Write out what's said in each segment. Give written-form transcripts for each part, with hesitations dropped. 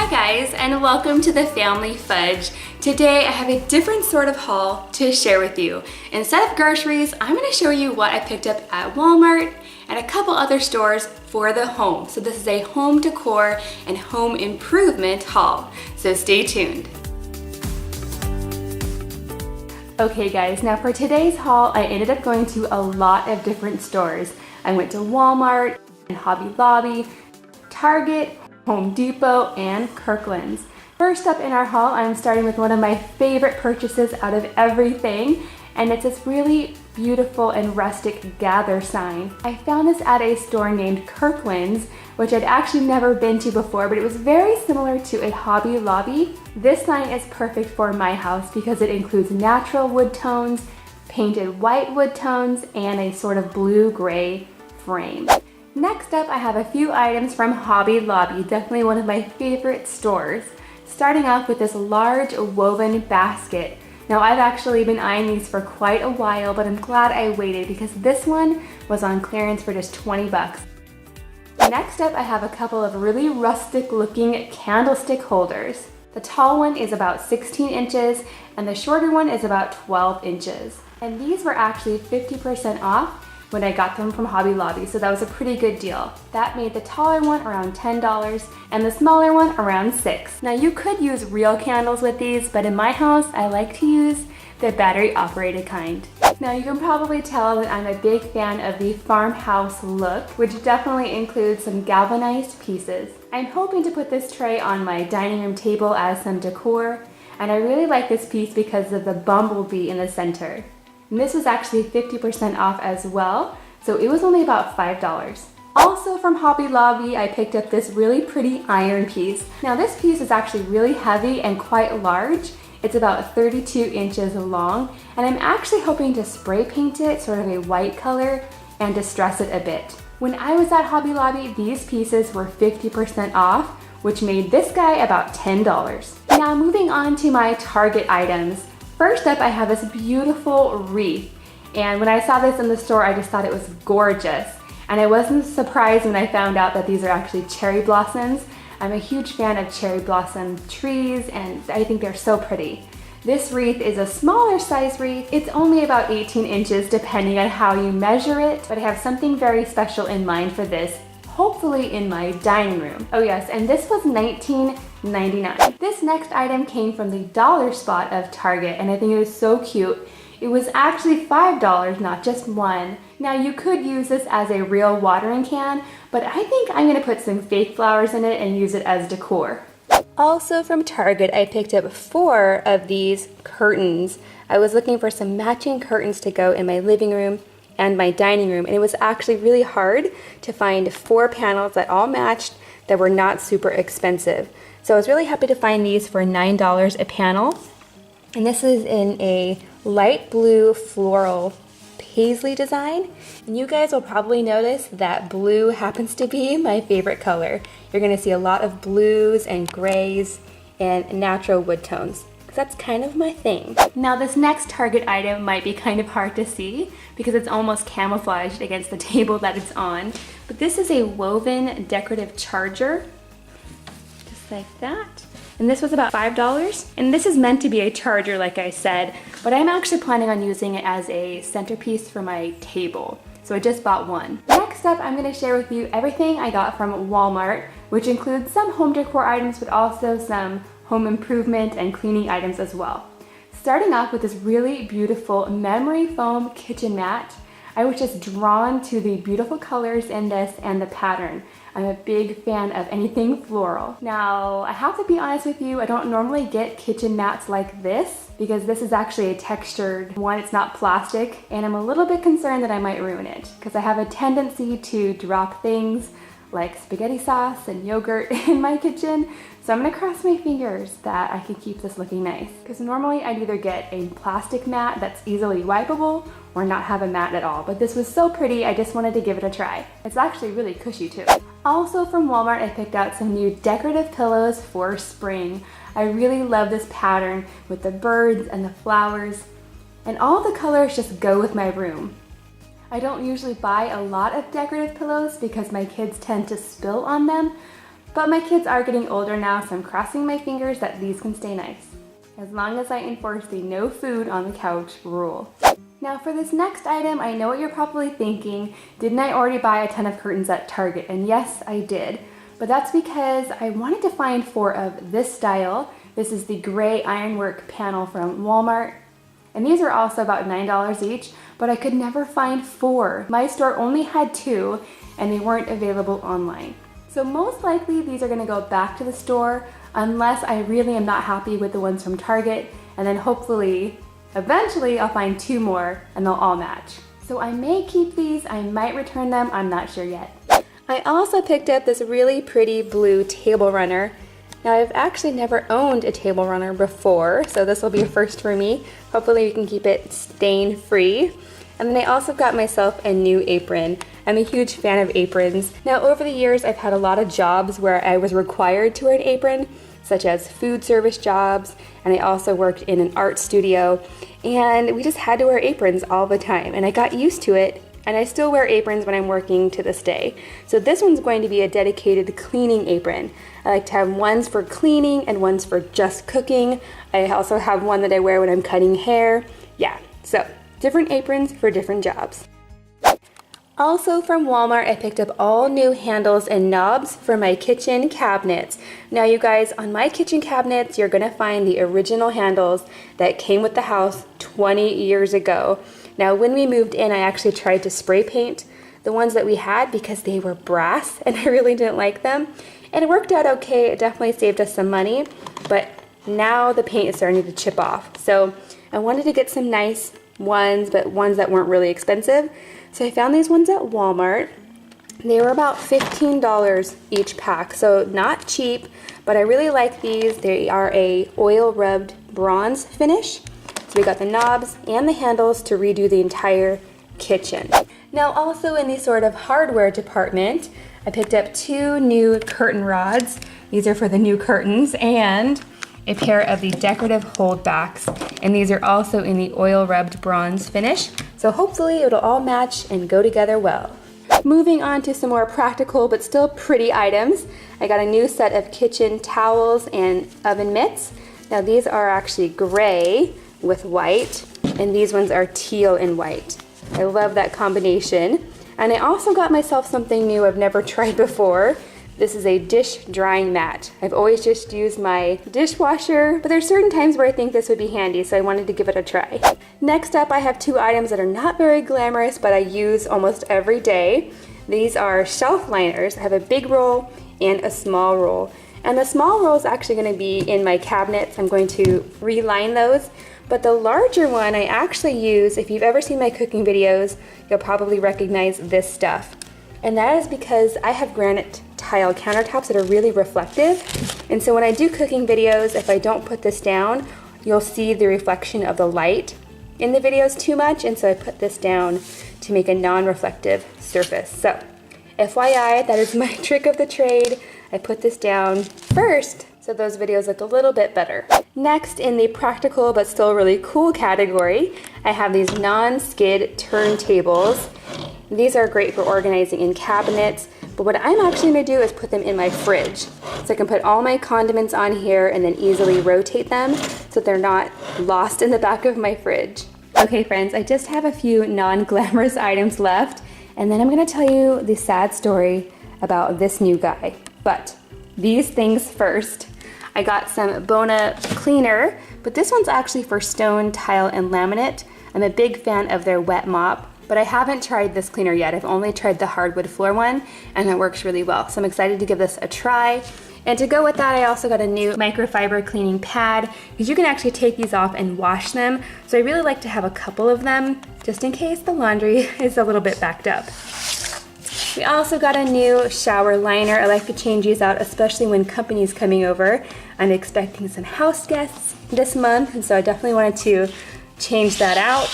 Hi guys, and welcome to the Family Fudge. Today I have a different sort of haul to share with you. Instead of groceries, I'm going to show you what I picked up at Walmart and a couple other stores for the home. So this is a home decor and home improvement haul. So stay tuned. Okay guys, now for today's haul, I ended up going to a lot of different stores. I went to Walmart and Hobby Lobby, Target, Home Depot, and Kirkland's. First up in our haul, I'm starting with one of my favorite purchases out of everything, and it's this really beautiful and rustic gather sign. I found this at a store named Kirkland's, which I'd actually never been to before, but it was very similar to a Hobby Lobby. This sign is perfect for my house because it includes natural wood tones, painted white wood tones, and a sort of blue-gray frame. Next up, I have a few items from Hobby Lobby, definitely one of my favorite stores. Starting off with this large woven basket. Now I've actually been eyeing these for quite a while, but I'm glad I waited because this one was on clearance for just 20 bucks. Next up, I have a couple of really rustic looking candlestick holders. The tall one is about 16 inches and the shorter one is about 12 inches. And these were actually 50% off when I got them from Hobby Lobby, so that was a pretty good deal. That made the taller one around $10 and the smaller one around $6. Now you could use real candles with these, but in my house, I like to use the battery operated kind. Now you can probably tell that I'm a big fan of the Farmhouse look, which definitely includes some galvanized pieces. I'm hoping to put this tray on my dining room table as some decor, and I really like this piece because of the bumblebee in the center. And this was actually 50% off as well, so it was only about $5. Also from Hobby Lobby, I picked up this really pretty iron piece. Now this piece is actually really heavy and quite large. It's about 32 inches long, and I'm actually hoping to spray paint it sort of a white color and distress it a bit. When I was at Hobby Lobby, these pieces were 50% off, which made this guy about $10. Now moving on to my Target items. First up, I have this beautiful wreath, and when I saw this in the store, I just thought it was gorgeous. And I wasn't surprised when I found out that these are actually cherry blossoms. I'm a huge fan of cherry blossom trees, and I think they're so pretty. This wreath is a smaller size wreath. It's only about 18 inches depending on how you measure it, but I have something very special in mind for this, hopefully in my dining room. Oh yes, and this was $19.99. This next item came from the dollar spot of Target, and I think it was so cute. It was actually $5, not just $1. Now you could use this as a real watering can, but I think I'm gonna put some fake flowers in it and use it as decor. Also from Target, I picked up 4 of these curtains. I was looking for some matching curtains to go in my living room and my dining room, and it was actually really hard to find 4 panels that all matched that were not super expensive. So I was really happy to find these for $9 a panel. And this is in a light blue floral paisley design. And you guys will probably notice that blue happens to be my favorite color. You're gonna see a lot of blues and grays and natural wood tones. That's kind of my thing. Now this next Target item might be kind of hard to see because it's almost camouflaged against the table that it's on. But this is a woven decorative charger, just like that. And this was about $5. And this is meant to be a charger, like I said, but I'm actually planning on using it as a centerpiece for my table. So I just bought one. Next up, I'm gonna share with you everything I got from Walmart, which includes some home decor items, but also some home improvement and cleaning items as well. Starting off with this really beautiful memory foam kitchen mat. I was just drawn to the beautiful colors in this and the pattern. I'm a big fan of anything floral. Now, I have to be honest with you, I don't normally get kitchen mats like this because this is actually a textured one, it's not plastic, and I'm a little bit concerned that I might ruin it because I have a tendency to drop things like spaghetti sauce and yogurt in my kitchen. So I'm gonna cross my fingers that I can keep this looking nice. Because normally I'd either get a plastic mat that's easily wipeable or not have a mat at all. But this was so pretty, I just wanted to give it a try. It's actually really cushy too. Also from Walmart, I picked out some new decorative pillows for spring. I really love this pattern with the birds and the flowers. And all the colors just go with my room. I don't usually buy a lot of decorative pillows because my kids tend to spill on them, But my kids are getting older now, so I'm crossing my fingers that these can stay nice, as long as I enforce the no food on the couch rule. Now for this next item, I know what you're probably thinking, didn't I already buy a ton of curtains at Target? And yes, I did. But that's because I wanted to find 4 of this style. This is the gray ironwork panel from Walmart. And these are also about $9 each, but I could never find 4. My store only had 2, and they weren't available online. So most likely these are gonna go back to the store unless I really am not happy with the ones from Target, and then hopefully, eventually I'll find 2 more and they'll all match. So I may keep these, I might return them, I'm not sure yet. I also picked up this really pretty blue table runner. Now I've actually never owned a table runner before, so this will be a first for me. Hopefully we can keep it stain free. And then I also got myself a new apron. I'm a huge fan of aprons. Now over the years I've had a lot of jobs where I was required to wear an apron, such as food service jobs, and I also worked in an art studio, and we just had to wear aprons all the time, and I got used to it, and I still wear aprons when I'm working to this day. So this one's going to be a dedicated cleaning apron. I like to have ones for cleaning and ones for just cooking. I also have one that I wear when I'm cutting hair. Yeah, so different aprons for different jobs. Also from Walmart, I picked up all new handles and knobs for my kitchen cabinets. Now you guys, on my kitchen cabinets, you're gonna find the original handles that came with the house 20 years ago. Now when we moved in, I actually tried to spray paint the ones that we had because they were brass and I really didn't like them. And it worked out okay, it definitely saved us some money, but now the paint is starting to chip off. So I wanted to get some nice ones, but ones that weren't really expensive. So I found these ones at Walmart. They were about $15 each pack, so not cheap, but I really like these. They are a oil rubbed bronze finish. So we got the knobs and the handles to redo the entire kitchen. Now also in the sort of hardware department, I picked up 2 new curtain rods. These are for the new curtains, and a pair of the decorative holdbacks, and these are also in the oil rubbed bronze finish, so hopefully it'll all match and go together well. Moving on to some more practical but still pretty items, I got a new set of kitchen towels and oven mitts. Now these are actually gray with white, and these ones are teal and white. I love that combination. And I also got myself something new I've never tried before. This is a dish drying mat. I've always just used my dishwasher, but there's certain times where I think this would be handy, so I wanted to give it a try. Next up, I have 2 items that are not very glamorous, but I use almost every day. These are shelf liners. I have a big roll and a small roll. And the small roll is actually going to be in my cabinets. I'm going to reline those. But the larger one I actually use, if you've ever seen my cooking videos, you'll probably recognize this stuff. And that is because I have granite tile countertops that are really reflective. And so when I do cooking videos, if I don't put this down, you'll see the reflection of the light in the videos too much. And so I put this down to make a non-reflective surface. So FYI, that is my trick of the trade. I put this down first so those videos look a little bit better. Next, in the practical but still really cool category, I have these non-skid turntables. These are great for organizing in cabinets, but what I'm actually gonna do is put them in my fridge. So I can put all my condiments on here and then easily rotate them so they're not lost in the back of my fridge. Okay friends, I just have a few non-glamorous items left, and then I'm gonna tell you the sad story about this new guy. But these things first. I got some Bona cleaner, but this one's actually for stone, tile, and laminate. I'm a big fan of their wet mop, but I haven't tried this cleaner yet. I've only tried the hardwood floor one, and that works really well. So I'm excited to give this a try. And to go with that, I also got a new microfiber cleaning pad, because you can actually take these off and wash them. So I really like to have a couple of them, just in case the laundry is a little bit backed up. We also got a new shower liner. I like to change these out, especially when company's coming over. I'm expecting some house guests this month, and so I definitely wanted to change that out.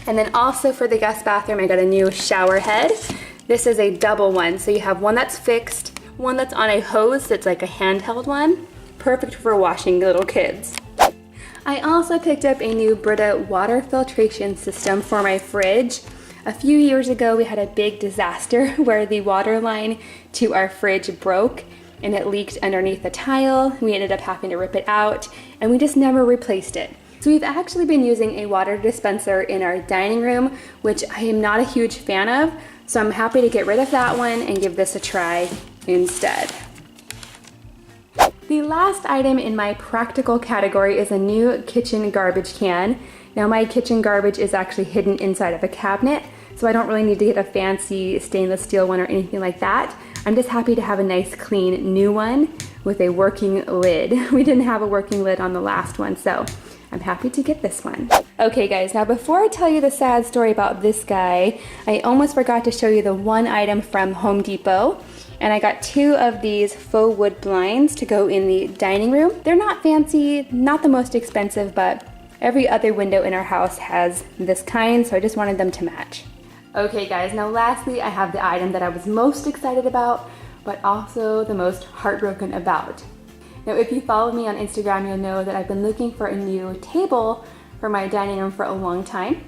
And then also for the guest bathroom, I got a new shower head. This is a double one, so you have one that's fixed, one that's on a hose that's like a handheld one. Perfect for washing little kids. I also picked up a new Brita water filtration system for my fridge. A few years ago, we had a big disaster where the water line to our fridge broke, and it leaked underneath the tile. We ended up having to rip it out and we just never replaced it. So we've actually been using a water dispenser in our dining room, which I am not a huge fan of. So I'm happy to get rid of that one and give this a try instead. The last item in my practical category is a new kitchen garbage can. Now my kitchen garbage is actually hidden inside of a cabinet, so I don't really need to get a fancy stainless steel one or anything like that. I'm just happy to have a nice clean new one with a working lid. We didn't have a working lid on the last one, so I'm happy to get this one. Okay guys, now before I tell you the sad story about this guy, I almost forgot to show you the one item from Home Depot. And I got 2 of these faux wood blinds to go in the dining room. They're not fancy, not the most expensive, but every other window in our house has this kind, so I just wanted them to match. Okay guys, now lastly I have the item that I was most excited about, but also the most heartbroken about. Now if you follow me on Instagram, you'll know that I've been looking for a new table for my dining room for a long time.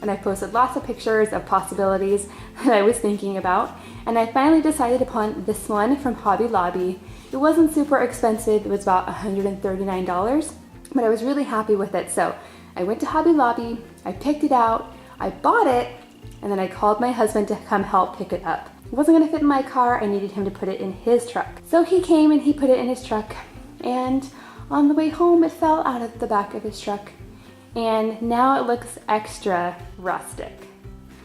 And I posted lots of pictures of possibilities that I was thinking about. And I finally decided upon this one from Hobby Lobby. It wasn't super expensive, it was about $139, but I was really happy with it. So I went to Hobby Lobby, I picked it out, I bought it, and then I called my husband to come help pick it up. It wasn't gonna fit in my car, I needed him to put it in his truck. So he came and he put it in his truck, and on the way home it fell out of the back of his truck. And now it looks extra rustic.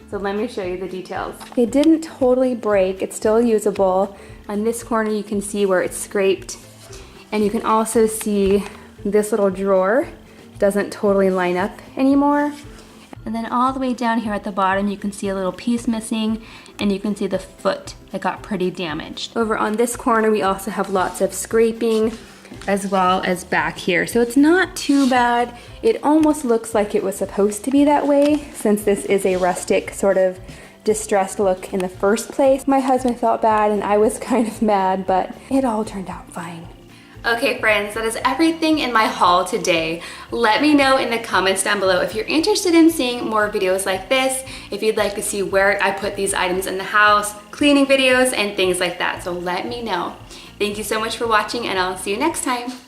So let me show you the details. It didn't totally break, it's still usable. On this corner you can see where it's scraped. And you can also see this little drawer doesn't totally line up anymore. And then all the way down here at the bottom you can see a little piece missing, and you can see the foot that got pretty damaged. Over on this corner we also have lots of scraping, as well as back here. So it's not too bad. It almost looks like it was supposed to be that way, since this is a rustic sort of distressed look in the first place. My husband felt bad and I was kind of mad, but it all turned out fine. Okay friends, that is everything in my haul today. Let me know in the comments down below if you're interested in seeing more videos like this, if you'd like to see where I put these items in the house, cleaning videos, and things like that. So let me know. Thank you so much for watching, and I'll see you next time.